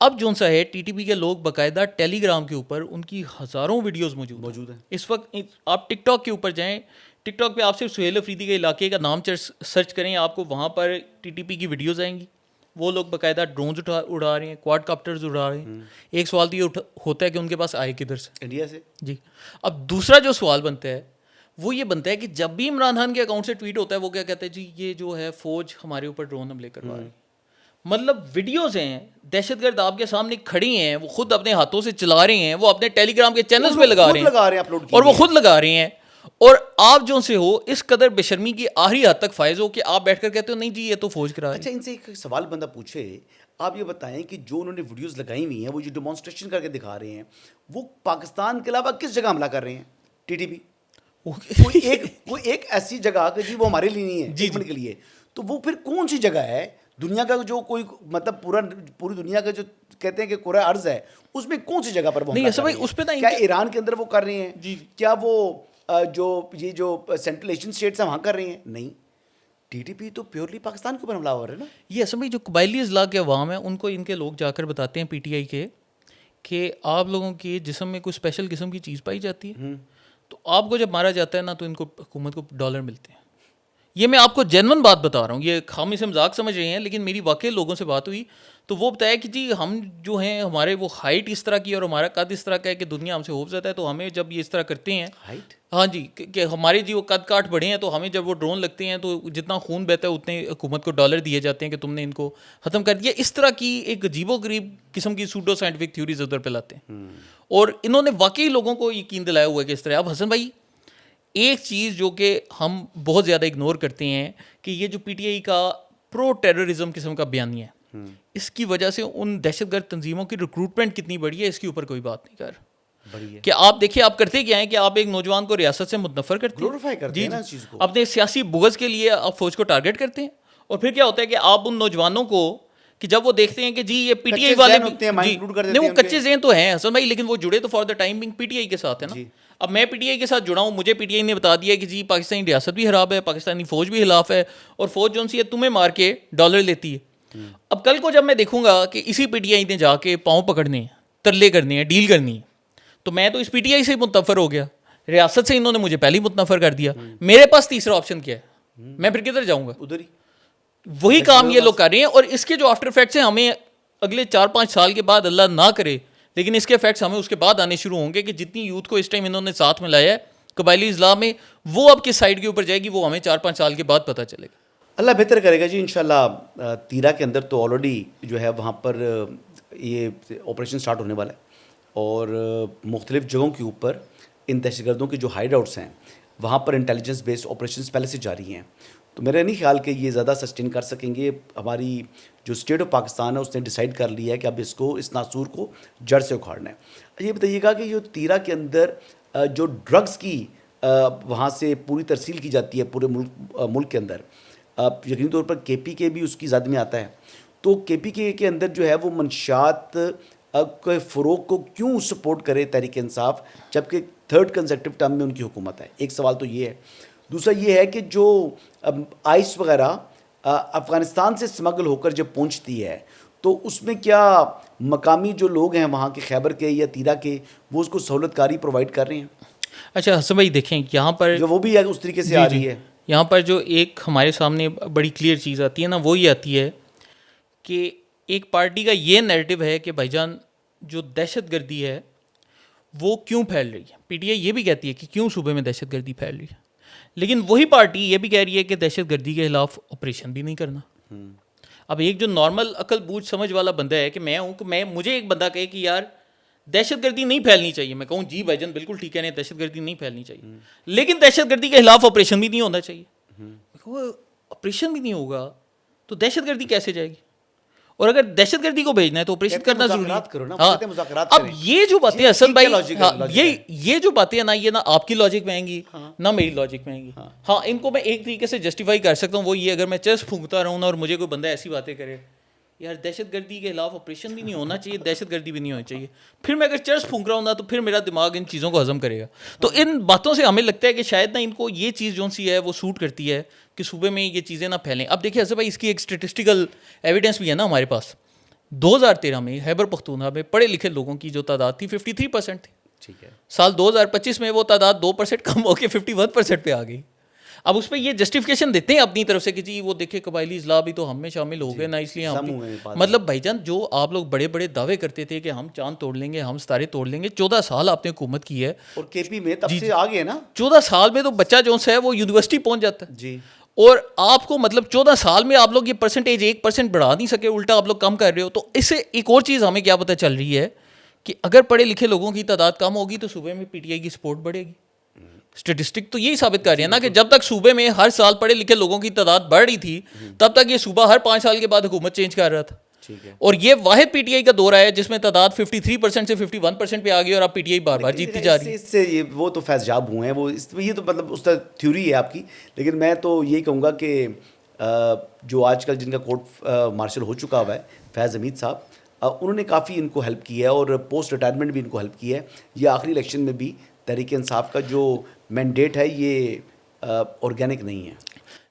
اب جون سا ہے ٹی ٹی پی کے لوگ باقاعدہ ٹیلی گرام کے اوپر ان کی ہزاروں ویڈیوز موجود ہیں اس وقت. آپ ٹک ٹاک کے اوپر جائیں, ٹک ٹاک پہ آپ صرف سہیل افریدی کے علاقے کا نام سرچ کریں, آپ کو وہاں پر ٹی ٹی پی کی ویڈیوز آئیں گی. وہ لوگ باقاعدہ ڈرونز اڑا رہے ہیں, کواد کاپٹرز اڑا رہے ہیں. ایک سوال تو یہ ہوتا ہے کہ ان کے پاس آئے کدھر سے؟ انڈیا سے. جی. اب دوسرا جو سوال بنتا ہے وہ یہ بنتا ہے کہ جب بھی عمران خان کے اکاؤنٹ سے ٹویٹ ہوتا ہے وہ کیا کہتے ہیں جی یہ جو ہے فوج ہمارے اوپر ڈرون حملے کروا رہی ہے. مطلب ویڈیوز ہیں, دہشت گرد آپ کے سامنے کھڑی ہیں, وہ خود اپنے ہاتھوں سے چلا رہے ہیں, وہ اپنے ٹیلی گرام کے چینلز پہ لگا رہے ہیں اور وہ خود لگا رہے ہیں. اور آپ جو سے ہو اس قدر بے شرمی کی آخری حد تک فائز ہو کہ آپ بیٹھ کر کہتے ہو نہیں جی یہ تو فوج کرا رہی ہے. اچھا ان سے ایک سوال بندہ پوچھے, آپ یہ بتائیں کہ جو انہوں نے ویڈیوز لگائی ہوئی ہیں وہ جو ڈیمانسٹریشن کر کے دکھا رہے ہیں وہ پاکستان کے علاوہ کس جگہ حملہ کر رہے ہیں ٹی ٹی پی؟ کوئی ایک ایسی جگہ کہ جی وہ ہمارے لیے نہیں ہے ایک منٹ کے لیے, تو وہ پھر کون سی جگہ ہے دنیا کا جو کوئی مطلب پوری دنیا کا جو کہتے ہیں کہ کرۂ ارض ہے اس میں کون سی جگہ پر وہ اس پہ کیا ایران کے اندر وہ کر رہے ہیں؟ کیا وہ جو سینٹرل ایشین اسٹیٹس ہیں وہاں کر رہے ہیں؟ نہیں, ٹی ٹی پی تو پیورلی پاکستان کے اوپر حملہ ہو رہا ہے نا. یہ اصل میں جو قبائلی اضلاع کے عوام ہیں ان کو ان کے لوگ جا کر بتاتے ہیں پی ٹی آئی کے کہ آپ لوگوں کے جسم میں کوئی اسپیشل قسم کی چیز پائی جاتی ہے, تو آپ کو جب مارا جاتا ہے نا تو ان کو حکومت کو ڈالر ملتے ہیں. یہ میں آپ کو جینون بات بتا رہا ہوں, یہ ہم اسے مذاق سمجھ رہے ہیں لیکن میری واقعی لوگوں سے بات ہوئی تو وہ بتایا کہ جی ہم جو ہیں ہمارے وہ ہائٹ اس طرح کی اور ہمارا قد اس طرح کا ہے کہ دنیا ہم سے خوف زدہ ہے, تو ہمیں جب یہ اس طرح کرتے ہیں ہائٹ, ہاں جی کہ ہمارے جی وہ قد کاٹ بڑھے ہیں تو ہمیں جب وہ ڈرون لگتے ہیں تو جتنا خون بہتا ہے اتنے حکومت کو ڈالر دیے جاتے ہیں کہ تم نے ان کو ختم کر دیا. اس طرح کی ایک عجیب و غریب قسم کی سوڈو سائنٹیفک تھیوریز ادھر پہ لاتے ہیں اور انہوں نے واقعی لوگوں کو یقین دلایا ہوا ہے کہ اس طرح. اب حسن بھائی ایک چیز جو کہ ہم بہت زیادہ اگنور کرتے ہیں کہ یہ جو پی ٹی آئی کا پرو ٹیررزم قسم کا بیانیہ ہے اس کی وجہ سے ان دہشت گرد تنظیموں کی ریکروٹمنٹ کتنی بڑی ہے اس کے اوپر کوئی بات نہیں کر کہ آپ دیکھیں آپ کرتے کیا ہیں کہ آپ ایک نوجوان کو ریاست سے متنفر کرتے ہیں, جی اپنے سیاسی بغض کے لیے آپ فوج کو ٹارگیٹ کرتے ہیں, اور پھر کیا ہوتا ہے کہ آپ ان نوجوانوں کو کہ جب وہ دیکھتے ہیں کہ جی یہ پی ٹی آئی والے نہیں وہ کچے ذہن تو ہیں حسن بھائی لیکن وہ جڑے تو for the time being P T I کے ساتھ ہے نا. اب میں پی ٹی آئی کے ساتھ جڑا ہوں, مجھے پی ٹی آئی نے بتا دیا کہ جی پاکستانی ریاست بھی خراب ہے, پاکستانی فوج بھی خلاف ہے اور فوج جو سی ہے تمہیں مار کے ڈالر لیتی ہے. اب کل کو جب میں دیکھوں گا کہ اسی پی ٹی آئی نے جا کے پاؤں پکڑنے ہیں, ترلے کرنے ہیں, ڈیل کرنی ہے, تو میں تو اس پی ٹی آئی سے متنفر ہو گیا, ریاست سے انہوں نے مجھے پہلے ہی متنفر کر دیا. میرے پاس تیسرا آپشن کیا ہے, میں پھر کدھر جاؤں گا؟ ادھر ہی وہی کام یہ لوگ کر رہے ہیں. اور اس کے جو آفٹر افیکٹس ہیں ہمیں اگلے 4-5 سال کے بعد اللہ نہ کرے لیکن اس کے افیکٹس ہمیں اس کے بعد آنے شروع ہوں گے کہ جتنی یوتھ کو اس ٹائم انہوں نے ساتھ میں لایا ہے قبائلی اضلاع میں وہ اب کس سائڈ کے اوپر جائے گی وہ ہمیں 4-5 سال کے بعد پتہ چلے گا. اللہ بہتر کرے گا جی انشاءاللہ. تیرا کے اندر تو آلریڈی جو ہے وہاں پر یہ آپریشن سٹارٹ ہونے والا ہے اور مختلف جگہوں کے اوپر ان دہشت گردوں کے جو ہائیڈ آؤٹس ہیں وہاں پر انٹیلیجنس بیسڈ آپریشنز پہلے سے جاری ہیں. تو میرا نہیں خیال کہ یہ زیادہ سسٹین کر سکیں گے. ہماری جو اسٹیٹ آف پاکستان ہے اس نے ڈیسائیڈ کر لیا ہے کہ اب اس ناسور کو جڑ سے اکھاڑنا ہے. یہ بتائیے گا کہ جو تیرا کے اندر جو ڈرگس کی وہاں سے پوری ترسیل کی جاتی ہے پورے ملک کے اندر, یقینی طور پر کے پی کے بھی اس کی زد میں آتا ہے, تو کے پی کے اندر جو ہے وہ منشیات کے فروغ کو کیوں سپورٹ کرے تحریک انصاف جبکہ 3rd کنزیکٹیو ٹرم میں ان کی حکومت ہے؟ ایک سوال تو یہ ہے. دوسرا یہ ہے کہ جو آئس وغیرہ افغانستان سے اسمگل ہو کر جب پہنچتی ہے تو اس میں کیا مقامی جو لوگ ہیں وہاں کے خیبر کے یا تیرا کے وہ اس کو سہولت کاری پرووائڈ کر رہے ہیں؟ اچھا حسن بھائی دیکھیں یہاں پر جو وہ بھی اس طریقے سے آ رہی ہے. یہاں پر جو ایک ہمارے سامنے بڑی کلیئر چیز آتی ہے نا وہ یہ آتی ہے کہ ایک پارٹی کا یہ نیریٹو ہے کہ بھائی جان جو دہشت گردی ہے وہ کیوں پھیل رہی ہے. پی ٹی آئی یہ بھی کہتی ہے کہ کیوں صوبے میں دہشت گردی پھیل رہی ہے, لیکن وہی پارٹی یہ بھی کہہ رہی ہے کہ دہشت گردی کے خلاف آپریشن بھی نہیں کرنا. اب ایک جو نارمل عقل بوجھ سمجھ والا بندہ ہے کہ میں ہوں کہ مجھے ایک بندہ کہے کہ یار دہشت گردی نہیں پھیلنی چاہیے, میں کہوں جی بھائی جان بالکل ٹھیک ہے, دہشت گردی نہیں پھیلنی چاہیے لیکن دہشت گردی کے خلاف آپریشن بھی نہیں ہونا چاہیے. آپریشن بھی نہیں ہوگا تو دہشت گردی کیسے جائے گی؟ اور اگر دہشت گردی کو بھیجنا ہے تو آپریشن کرنا ضروری ہے. اب یہ جو باتیں اصل بھائی یہ جو باتیں نا یہ نہ آپ کی لاجک میں آئیں گی نہ میری لاجک میں آئیں گی. ان کو میں ایک طریقے سے جسٹیفائی کر سکتا ہوں, وہ یہ اگر میں چیس پھونکتا رہوں نا اور مجھے کوئی بندہ ایسی باتیں کرے یار دہشت گردی کے خلاف آپریشن بھی نہیں ہونا چاہیے, دہشت گردی بھی نہیں ہونی چاہیے. پھر میں اگر چرس پھونک رہا ہوں نا تو پھر میرا دماغ ان چیزوں کو ہضم کرے گا. تو ان باتوں سے ہمیں لگتا ہے کہ شاید نا ان کو یہ چیز جو سی ہے وہ سوٹ کرتی ہے کہ صوبے میں یہ چیزیں نہ پھیلیں. اب دیکھیے حسن بھائی, اس کی ایک اسٹیٹسٹیکل ایویڈنس بھی ہے نا ہمارے پاس. 2013 میں خیبر پختونخوا میں پڑھے لکھے لوگوں کی جو تعداد تھی 53% تھی. ٹھیک ہے. سال 2025 میں وہ تعداد 2% کم ہو کے 51% پہ آ گئی. اب اس پہ یہ جسٹیفیکیشن دیتے ہیں اپنی طرف سے کہ جی وہ دیکھیں قبائلی اضلاع بھی تو ہم میں شامل ہو گئے نا, اس لیے ہم مطلب بھائی جان جو آپ لوگ بڑے بڑے دعوے کرتے تھے کہ ہم چاند توڑ لیں گے, ہم ستارے توڑ لیں گے, 14 سال آپ نے حکومت کی ہے اور کے پی میں تب سے آگے نا 14 سال میں تو بچہ جو ہے وہ یونیورسٹی پہنچ جاتا ہے جی. اور آپ کو مطلب 14 سال میں آپ لوگ یہ پرسنٹیج 1% بڑھا نہیں سکے, الٹا آپ لوگ کم کر رہے ہو. تو اس سے ایک اور چیز ہمیں کیا پتہ چل رہی ہے کہ اگر پڑھے لکھے لوگوں کی تعداد کم ہوگی تو صوبے میں پی ٹی آئی کی سپورٹ بڑھے گی. اسٹیٹسٹک تو یہی ثابت کر رہی ہے نا کہ جب تک صوبے میں ہر سال پڑھے لکھے لوگوں کی تعداد بڑھ رہی تھی تب تک یہ صوبہ ہر 5 سال کے بعد حکومت چینج کر رہا تھا. اور یہ واحد پی ٹی آئی کا دور ہے جس میں تعداد 53% سے 51% پہ آ گئی اور اب پی ٹی آئی بار بار جیتتی جا رہی ہے. اس سے وہ تو فیض یاب ہوئے ہیں, وہ یہ تو مطلب اس کا تھیوری ہے آپ کی. لیکن میں تو یہی کہوں گا کہ جو آج کل جن کا کورٹ مارشل ہو چکا ہوا ہے فیض حمید صاحب, انہوں نے کافی ان کو ہیلپ کی ہے اور پوسٹ ریٹائرمنٹ بھی ان کو ہیلپ کی ہے. یہ آخری الیکشن میں بھی تحریک انصاف کا جو مینڈیٹ ہے یہ آرگینک نہیں ہے.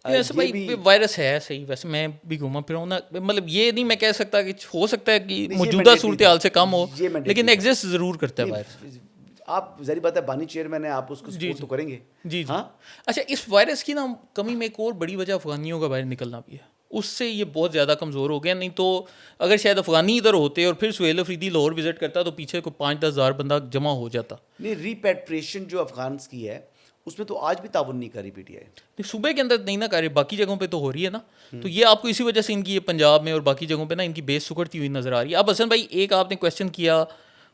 ایسے بھائی وائرس ہے صحیح, ویسے میں بھی گھوما پھرا ہوں نا, مطلب یہ نہیں میں کہہ سکتا کہ ہو سکتا ہے کہ موجودہ صورتحال سے کم ہو, لیکن ایگزسٹ ضرور کرتا ہے وائرس. آپ ظاہر بات ہے بانی چیئرمین ہیں, آپ اس کو سپورٹ تو کریں گے. جی ہاں. اچھا, اس وائرس کی نا کمی میں ایک اور بڑی وجہ افغانیوں کا باہر نکلنا بھی ہے. اس سے یہ بہت زیادہ کمزور ہو گیا. نہیں تو اگر شاید افغانی ادھر ہوتے اور پھر سہیل افریدی لاہور وزٹ کرتا تو پیچھے کو 5-10 ہزار بندہ جمع ہو جاتا. نہیں, ریپیٹریشن جو افغانس کی ہے اس میں تو آج بھی تعاون نہیں کر رہی پی ٹی آئی. صوبے کے اندر نہیں نہ کر رہے, باقی جگہوں پہ تو ہو رہی ہے نا. تو یہ آپ کو اسی وجہ سے ان کی یہ پنجاب میں اور باقی جگہوں پہ نا ان کی بیس سکڑتی ہوئی نظر آ رہی ہے. اب حسن بھائی ایک آپ نے کویشچن کیا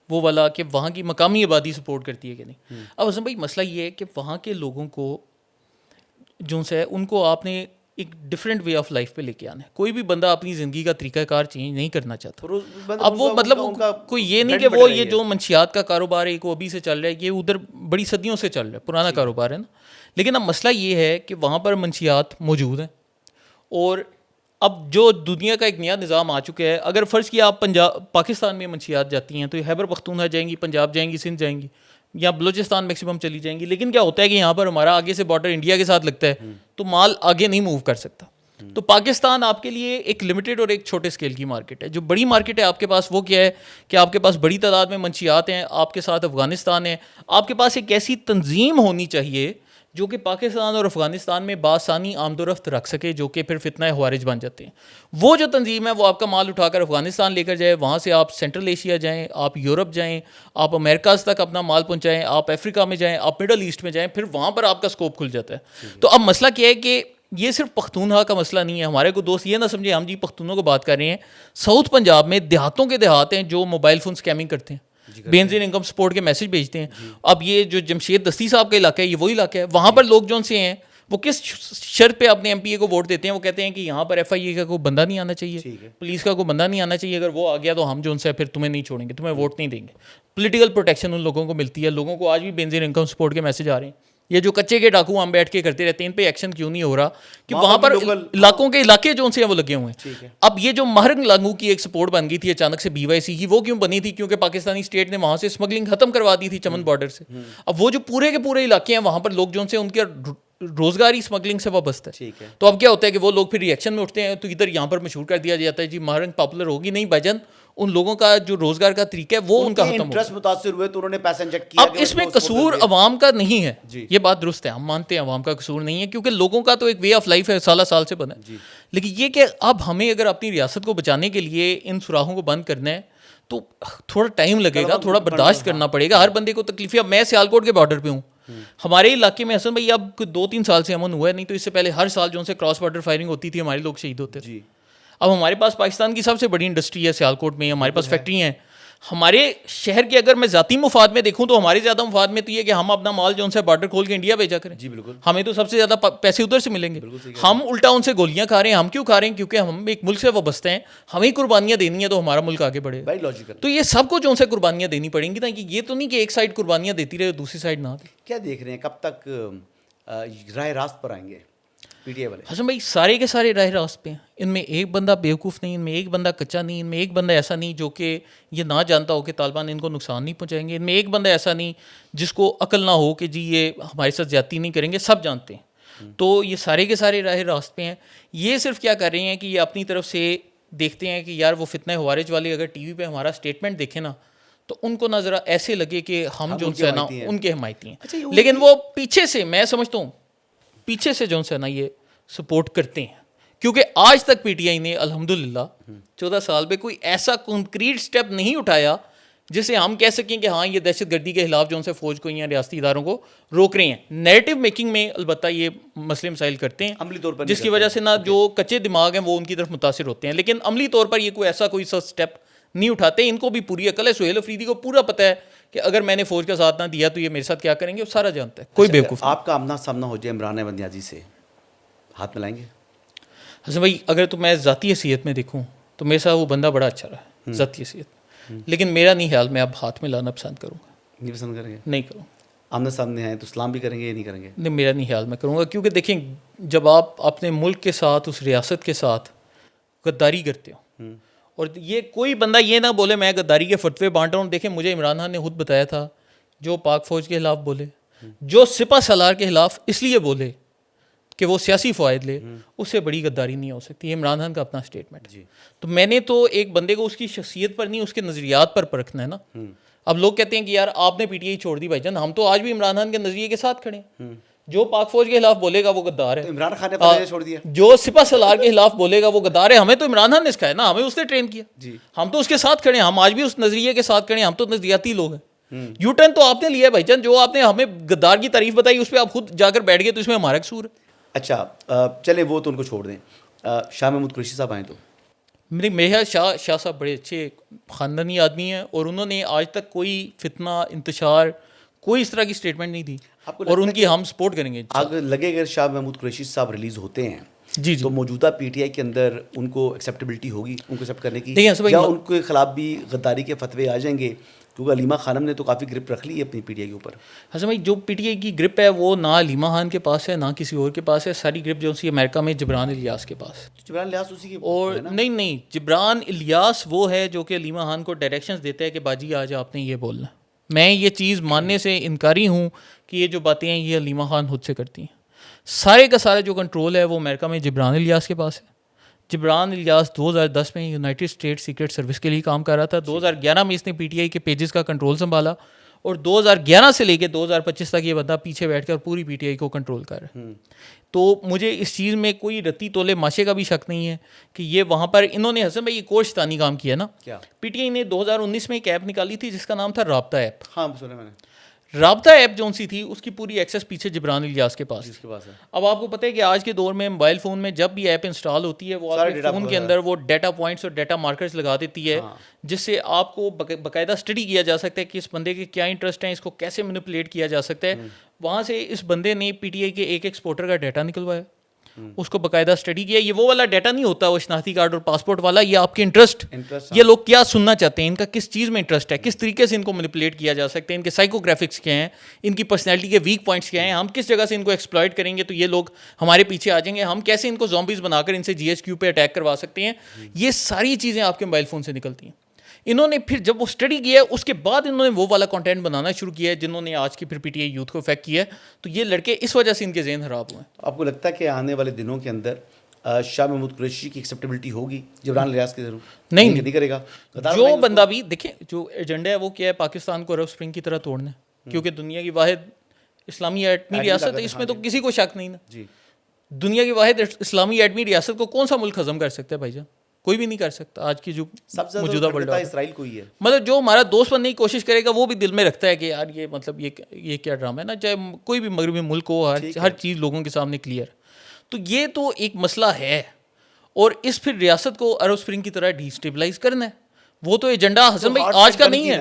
وہ والا کہ وہاں کی مقامی آبادی سپورٹ کرتی ہے کہ نہیں. اب حسن بھائی مسئلہ یہ ہے کہ وہاں کے لوگوں کو جو ہے ان کو آپ نے ایک ڈفرینٹ وے آف لائف پہ لے کے آنا ہے. کوئی بھی بندہ اپنی زندگی کا طریقہ کار چینج نہیں کرنا چاہتا. اب وہ مطلب کوئی یہ نہیں کہ وہ یہ جو منشیات کا کاروبار ہے وہ ابھی سے چل رہا ہے, یہ ادھر بڑی صدیوں سے چل رہا ہے, پرانا کاروبار ہے نا. لیکن اب مسئلہ یہ ہے کہ وہاں پر منشیات موجود ہیں اور اب جو دنیا کا ایک نیا نظام آ چکا ہے. اگر فرض کیا آپ پاکستان میں منشیات جاتی ہیں تو یہ خیبر پختونخوا جائیں گی, پنجاب جائیں گی, سندھ جائیں گی یا بلوچستان میکسیمم چلی جائیں گی. لیکن کیا ہوتا ہے کہ یہاں پر ہمارا آگے سے بارڈر انڈیا کے ساتھ لگتا ہے تو مال آگے نہیں موو کر سکتا. تو پاکستان آپ کے لیے ایک لمیٹڈ اور ایک چھوٹے اسکیل کی مارکیٹ ہے. جو بڑی مارکیٹ ہے آپ کے پاس وہ کیا ہے کہ آپ کے پاس بڑی تعداد میں منشیات ہیں, آپ کے ساتھ افغانستان ہے, آپ کے پاس ایک ایسی تنظیم ہونی چاہیے جو کہ پاکستان اور افغانستان میں بآسانی آمد و رفت رکھ سکے, جو کہ پھر فتنہ خوارج بن جاتے ہیں. وہ جو تنظیم ہے وہ آپ کا مال اٹھا کر افغانستان لے کر جائے, وہاں سے آپ سینٹرل ایشیا جائیں, آپ یورپ جائیں, آپ امریکاز تک اپنا مال پہنچائیں, آپ افریقہ میں جائیں, آپ مڈل ایسٹ میں جائیں, پھر وہاں پر آپ کا اسکوپ کھل جاتا ہے. تو اب مسئلہ کیا ہے کہ یہ صرف پختونخوا کا مسئلہ نہیں ہے. ہمارے کو دوست یہ نہ سمجھے ہم جی پختونوں کو بات کر رہے ہیں. ساؤتھ پنجاب میں دیہاتوں کے دیہات ہیں جو موبائل فون اسکیمنگ کرتے ہیں, بے نظیر انکم سپورٹ کے میسج بھیجتے ہیں. اب یہ جو جمشید دستی صاحب کا علاقہ ہے یہ وہی علاقہ ہے. وہاں پر لوگ جو سے ہیں وہ کس شرط پہ اپنے ایم پی اے کو ووٹ دیتے ہیں, وہ کہتے ہیں کہ یہاں پر ایف آئی اے کا کوئی بندہ نہیں آنا چاہیے, پولیس کا کوئی بندہ نہیں آنا چاہیے, اگر وہ آ گیا تو ہم جو ان سے پھر تمہیں نہیں چھوڑیں گے, تمہیں ووٹ نہیں دیں گے. پولیٹیکل پروٹیکشن ان لوگوں کو ملتی ہے. لوگوں کو آج بھی بے نظیر انکم سپورٹ کے میسج آ رہے ہیں. یہ جو کچے کے ڈاکو ہم بیٹھ کے کرتے رہتے ہیں ان پہ ایکشن کیوں نہیں ہو رہا کہ وہاں پر علاقوں کے علاقے جو سے وہ لگے ہوئے ہیں. اب یہ جو مہرنگ لانگو کی ایک سپورٹ بن گئی تھی اچانک سے بی وائی سی کی, وہ کیوں بنی تھی؟ کیونکہ پاکستانی اسٹیٹ نے وہاں سے اسمگلنگ ختم کروا دی تھی چمن بارڈر سے. اب وہ جو پورے کے پورے علاقے ہیں وہاں پر لوگ جو سے ان کے روزگار ہی اسمگلنگ سے وابستہ ہے. تو اب کیا ہوتا ہے کہ وہ لوگ پھر ریئیکشن میں اٹھتے ہیں تو ادھر یہاں پر مشہور کر دیا جاتا ہے جی مہرنگ پاپولر ہوگی نہیں بھائی جان, ان لوگوں کا جو روزگار کا طریقہ ہے وہ ان کا ختم ہو, متاثر ہوئے تو انہوں نے پیسہ انجیکٹ کیا. اب اس میں قصور عوام کا نہیں ہے, یہ بات درست ہے, ہم مانتے ہیں عوام کا قصور نہیں ہے کیونکہ لوگوں کا تو ایک وے آف لائف ہے سالہ سال سے بنا ہے. لیکن یہ کہ اب ہمیں اگر اپنی ریاست کو بچانے کے لیے ان سوراخوں کو بند کرنا ہے تو تھوڑا ٹائم لگے گا, تھوڑا برداشت کرنا پڑے گا, ہر بندے کو تکلیف ہے. اب میں سیالکوٹ کے بارڈر پہ ہوں, ہمارے علاقے میں حسن بھائی اب 2-3 سال سے امن ہوا ہے, نہیں تو اس سے پہلے ہر سال جو سے کراس بارڈر فائرنگ ہوتی تھی ہمارے لوگ شہید ہوتے تھے. اب ہمارے پاس پاکستان کی سب سے بڑی انڈسٹری ہے سیالکوٹ میں, ہمارے پاس فیکٹری ہیں. ہمارے شہر کے اگر میں ذاتی مفاد میں دیکھوں تو ہمارے زیادہ مفاد میں تو یہ کہ ہم اپنا مال جو ان سے بارڈر کھول کے انڈیا بھیجا کریں. جی بالکل, ہمیں تو سب سے زیادہ پیسے ادھر سے ملیں گے. ہم الٹا ان سے گولیاں کھا رہے ہیں. ہم کیوں کھا رہے ہیں؟ کیونکہ ہم ایک ملک سے وابستہ ہیں, ہمیں قربانیاں دینی ہیں تو ہمارا ملک آگے بڑھے. تو یہ سب کو جو ان سے قربانیاں دینی پڑیں گی نا, کہ یہ تو نہیں کہ ایک سائڈ قربانیاں دیتی رہے دوسری سائڈ نہ دے. کیا دیکھ رہے ہیں کب تک راہ راست پر آئیں گے PTI والے. حسن بھائی سارے کے سارے راہ راست پہ ہیں. ان میں ایک بندہ بیوقوف نہیں, ان میں ایک بندہ کچا نہیں, ان میں ایک بندہ ایسا نہیں جو کہ یہ نہ جانتا ہو کہ طالبان ان کو نقصان نہیں پہنچائیں گے, ان میں ایک بندہ ایسا نہیں جس کو عقل نہ ہو کہ جی یہ ہمارے ساتھ زیادتی نہیں کریں گے. سب جانتے ہیں. تو یہ سارے کے سارے راہ راست پہ ہیں. یہ صرف کیا کر رہے ہیں کہ یہ اپنی طرف سے دیکھتے ہیں کہ یار وہ فتنہ خوارج والے اگر ٹی وی پہ ہمارا اسٹیٹمنٹ دیکھیں نا تو ان کو نہ ذرا ایسے لگے کہ ہم جو ہے نا ان کے حمایتی ہیں, لیکن وہ پیچھے سے, میں سمجھتا ہوں پیچھے سے جو ہے نا یہ سپورٹ کرتے ہیں. کیونکہ آج تک پی ٹی آئی نے الحمدللہ 14 سال پہ کوئی ایسا کنکریٹ سٹیپ نہیں اٹھایا جسے ہم کہہ سکیں کہ ہاں یہ دہشت گردی کے خلاف جو ان سے فوج کو یا ریاستی اداروں کو روک رہے ہیں. نیریٹو میکنگ میں البتہ یہ مسئلے مسائل کرتے ہیں عملی طور پر, جس کی وجہ سے نا جو کچے دماغ ہیں وہ ان کی طرف متاثر ہوتے ہیں, لیکن عملی طور پر یہ کوئی ایسا کوئی سا سٹیپ نہیں اٹھاتے. ان کو بھی پوری عقل ہے. سہیل افریدی کو پورا پتہ ہے کہ اگر میں نے فوج کا ساتھ نہ دیا تو یہ میرے ساتھ کیا کریں گے, وہ سارا جانتا ہے. کوئی بیوقوف. آپ کا آمنا سامنا ہو جائے عمران احمد نیازی سے, ہاتھ ملائیں گے؟ حسن بھائی اگر تو میں ذاتی حیثیت میں دیکھوں تو میرے ساتھ وہ بندہ بڑا اچھا رہا ذاتی حیثیت, لیکن میرا نہیں خیال میں اب ہاتھ میں لانا پسند کروں گا. نہیں پسند کریں گے؟ نہیں کروں. آمنے سامنے ہیں تو اسلام بھی کریں گے یا نہیں کریں گے؟ نہیں, میرا نہیں خیال میں کروں گا. کیونکہ دیکھیں جب آپ اپنے ملک کے ساتھ اس ریاست کے ساتھ غداری کرتے ہو, اور یہ کوئی بندہ یہ نہ بولے میں غداری کے فتوے بانٹ رہا ہوں. دیکھیں مجھے عمران خان نے خود بتایا تھا جو پاک فوج کے خلاف بولے, جو سپہ سالار کے خلاف اس لیے بولے کہ وہ سیاسی فوائد لے, اس سے بڑی غداری نہیں ہو سکتی. یہ عمران خان کا اپنا اسٹیٹمنٹ ہے. تو میں نے تو ایک بندے کو اس کی شخصیت پر نہیں اس کے نظریات پر پرکھنا ہے نا. اب لوگ کہتے ہیں کہ یار آپ نے پی ٹی آئی چھوڑ دی. بھائی جان ہم تو آج بھی عمران خان کے نظریے کے ساتھ کھڑے ہیں. جو پاک فوج کے خلاف بولے گا وہ غدار ہے. عمران خان نے چھوڑ دیا. جو سپہ سالار کے خلاف بولے گا وہ غدار ہے. ہمیں تو عمران خان نے سکھایا نا, ہمیں اس نے ٹرین کیا, ہم تو اس کے ساتھ کھڑے ہیں. ہم آج بھی اس نظریے کے ساتھ کھڑے ہیں. ہم تو نظریاتی لوگ ہیں. یو ٹرن تو آپ نے لیا ہے بھائی جان. جو آپ نے ہمیں غدار کی تعریف بتائی اس پہ آپ خود جا کر بیٹھ گئے تو اس میں ہمارا قصور ہے. اچھا چلیں وہ تو ان کو چھوڑ دیں. شاہ محمود قریشی صاحب آئیں تو میرے خیال شاہ صاحب بڑے اچھے خاندانی آدمی ہیں, اور انہوں نے آج تک کوئی فتنہ انتشار کوئی اس طرح کی اسٹیٹمنٹ نہیں دی, اور ان کی ہم سپورٹ کریں گے. اگر لگے اگر شاہ محمود قریشی صاحب ریلیز ہوتے ہیں جی تو موجودہ پی ٹی آئی کے اندر ان کو ایکسیپٹیبلٹی ہوگی ان کو ایکسیپٹ کرنے کی, دیکھیں یا ان کے خلاف بھی غداری کے فتوے آ جائیں گے؟ کیونکہ علیمہ خانم نے تو کافی گرپ رکھ لی ہے اپنی پی ٹی آئی کے اوپر. حسن بھائی جو پی ٹی آئی کی گرپ ہے وہ نہ علیمہ خان کے پاس ہے نہ کسی اور کے پاس ہے. ساری گرپ جو سی امریکہ میں جبران الیاس کے پاس. جبران الیاس اسی کی اور نہیں جبران الیاس وہ ہے جو کہ علیمہ خان کو ڈائریکشنز دیتا ہے کہ باجی آج آپ نے یہ بولنا. میں یہ چیز ماننے سے انکاری ہوں کہ یہ جو باتیں ہیں یہ علیمہ خان خود سے کرتی ہیں. سارے کا سارا جو کنٹرول ہے وہ امریکہ میں جبران الیاس کے پاس ہے. جبران الیاس 2010 میں یونائٹڈ اسٹیٹ سیکرٹ سروس کے لیے کام کر رہا تھا. 2011 میں اس نے پی ٹی آئی کے پیجز کا کنٹرول سنبھالا, اور 2011 سے لے کے 2025 تک یہ بندہ پیچھے بیٹھ کر پوری پی ٹی آئی کو کنٹرول کر رہا ہے. تو مجھے اس چیز میں کوئی رتی تولے ماشے کا بھی شک نہیں ہے کہ یہ وہاں پر انہوں نے حسن بھائی ایک اور شیطانی کام کیا نا. پی ٹی آئی نے 2019 میں ایک ایپ نکالی تھی جس کا نام تھا رابطہ ایپ. ہاں سنا میں نے. رابطہ ایپ جو سی تھی اس کی پوری ایکسیس پیچھے جبران الیاس کے پاس ہے. اب آپ کو پتہ ہے کہ آج کے دور میں موبائل فون میں جب بھی ایپ انسٹال ہوتی ہے وہ آپ کے فون کے اندر وہ ڈیٹا پوائنٹس اور ڈیٹا مارکرز لگا دیتی ہے, جس سے آپ کو باقاعدہ اسٹڈی کیا جا سکتا ہے کہ اس بندے کے کیا انٹرسٹ ہیں, اس کو کیسے مینیپولیٹ کیا جا سکتا ہے. وہاں سے اس بندے نے پی ٹی آئی کے ایک ایکسپورٹر کا ڈیٹا نکلوایا, اس کو باقاعدہ اسٹڈی کیا. یہ وہ والا ڈیٹا نہیں ہوتا وہ شناختی کارڈ اور پاسپورٹ والا, یہ آپ کے انٹرسٹ, یہ لوگ کیا سننا چاہتے ہیں, ان کا کس چیز میں انٹرسٹ ہے, کس طریقے سے ان کو مینیپولیٹ کیا جا سکتا ہے, ان کے سائیکوگرافکس کیا ہیں, ان کی پرسنالٹی کے ویک پوائنٹس کیا ہیں, ہم کس جگہ سے ان کو ایکسپلائٹ کریں گے تو یہ لوگ ہمارے پیچھے آ جائیں گے, ہم کیسے ان کو زومبیز بنا کر ان سے جی ایچ کیو پہ اٹیک کروا سکتے ہیں. یہ ساری چیزیں آپ کے موبائل فون سے نکلتی ہیں. انہوں نے پھر جب وہ اسٹڈی کیا ہے اس کے بعد انہوں نے وہ والا کنٹینٹ بنانا شروع کیا ہے جنہوں نے آج کی پھر پی ٹی آئی یوتھ کو افیکٹ کیا ہے. تو یہ لڑکے اس وجہ سے ان کے ذہن خراب ہوئے ہیں. آپ کو لگتا ہے کہ آنے والے دنوں کے اندر شاہ محمود قریشی کی ایکسیپٹیبلٹی ہوگی جبران الیاس کی؟ ضرور نہیں کرے گا. جو بندہ بھی دیکھیں جو ایجنڈا ہے وہ کیا ہے, پاکستان کو عرب اسپرنگ کی طرح توڑنا ہے, کیونکہ دنیا کی واحد اسلامی ایٹمی ریاست ہے, اس میں تو کسی کو شک نہیں نا. دنیا کی واحد اسلامی ایٹمی ریاست کو کون سا ملک ہضم کر سکتا ہے بھائی جان؟ کوئی بھی نہیں کر سکتا. آج کی جو موجودہ ورلڈ اسرائیل کو ہی ہے, مطلب جو ہمارا دوست بننے کی کوشش کرے گا وہ بھی دل میں رکھتا ہے کہ یار یہ مطلب یہ کیا ڈرامہ ہے نا, چاہے کوئی بھی مغربی ملک ہو, ہر چیز لوگوں کے سامنے کلیئر. تو یہ تو ایک مسئلہ ہے, اور اس پھر ریاست کو عرب اسپرنگ کی طرح ڈی اسٹیبلائز کرنا ہے. وہ تو ایجنڈا حسن بھائی آج کا نہیں ہے.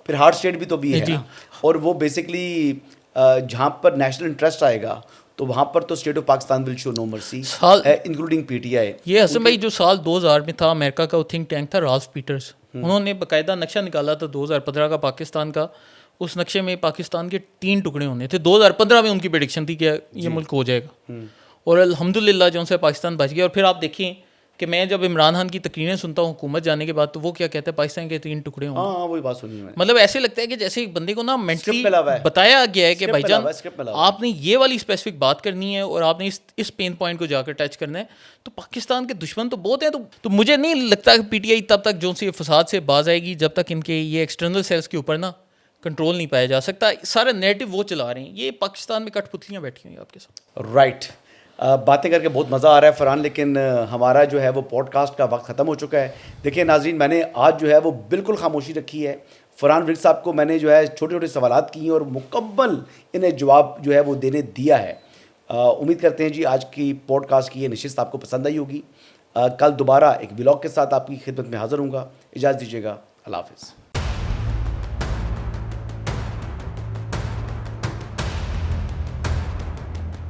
پھر ہارڈ اسٹیٹ بھی تو بھی ہے, اور وہ بیسکلی جہاں پر نیشنل انٹرسٹ آئے گا تو وہاں پر تو اسٹیٹ آف پاکستان ول شو نو مرسی انکلوڈنگ پی ٹی آئی. یہ حسن بھائی جو سال 2000 میں تھا امریکہ کا تھنک ٹینک تھا رالف پیٹرز, انہوں نے باقاعدہ نقشہ نکالا تھا 2015 کا پاکستان کا. اس نقشے میں پاکستان کے 3 ٹکڑے ہونے تھے. 2015 میں ان کی پریڈکشن تھی کہ یہ ملک ہو جائے گا, اور الحمدللہ جو سے پاکستان بچ گیا. اور پھر آپ دیکھیں کہ میں جب عمران خان کی تقریریں سنتا ہوں حکومت جانے کے بعد, تو وہ کیا کہتے ہیں پاکستان کے 3 ٹکڑے ہوں. ہاں وہی بات سنی میں. مطلب ایسے لگتا ہے کہ جیسے ایک بندے کو نا مینٹلی ملا ہوا ہے. بتایا گیا ہے کہ بھائی جان اسکرپٹ آپ نے یہ والی اسپیسیفک بات کرنی ہے اور آپ نے اس پین پوائنٹ کو جا کر ٹچ کرنا ہے. تو پاکستان کے دشمن تو بہت ہیں, تو مجھے نہیں لگتا کہ پی ٹی آئی تب تک جو سی فساد سے باز آئے گی جب تک ان کے یہ ایکسٹرنل سیلس کے اوپر نا کنٹرول نہیں پایا جا سکتا. سارا نیریٹو وہ چلا رہے ہیں, یہ پاکستان میں کٹ پتلیاں بیٹھی ہوئی ہیں آپ کے ساتھ. رائٹ. باتیں کر کے بہت مزہ آ رہا ہے فرحان, لیکن ہمارا جو ہے وہ پوڈ کاسٹ کا وقت ختم ہو چکا ہے. دیکھیں ناظرین, میں نے آج جو ہے وہ بالکل خاموشی رکھی ہے. فرحان ورک صاحب کو میں نے جو ہے چھوٹے چھوٹے سوالات کیے اور مکمل انہیں جواب جو ہے وہ دینے دیا ہے. امید کرتے ہیں جی آج کی پوڈ کاسٹ کی یہ نشست آپ کو پسند آئی ہوگی. کل دوبارہ ایک ولاگ کے ساتھ آپ کی خدمت میں حاضر ہوں گا. اجازت دیجیے گا. اللہ حافظ.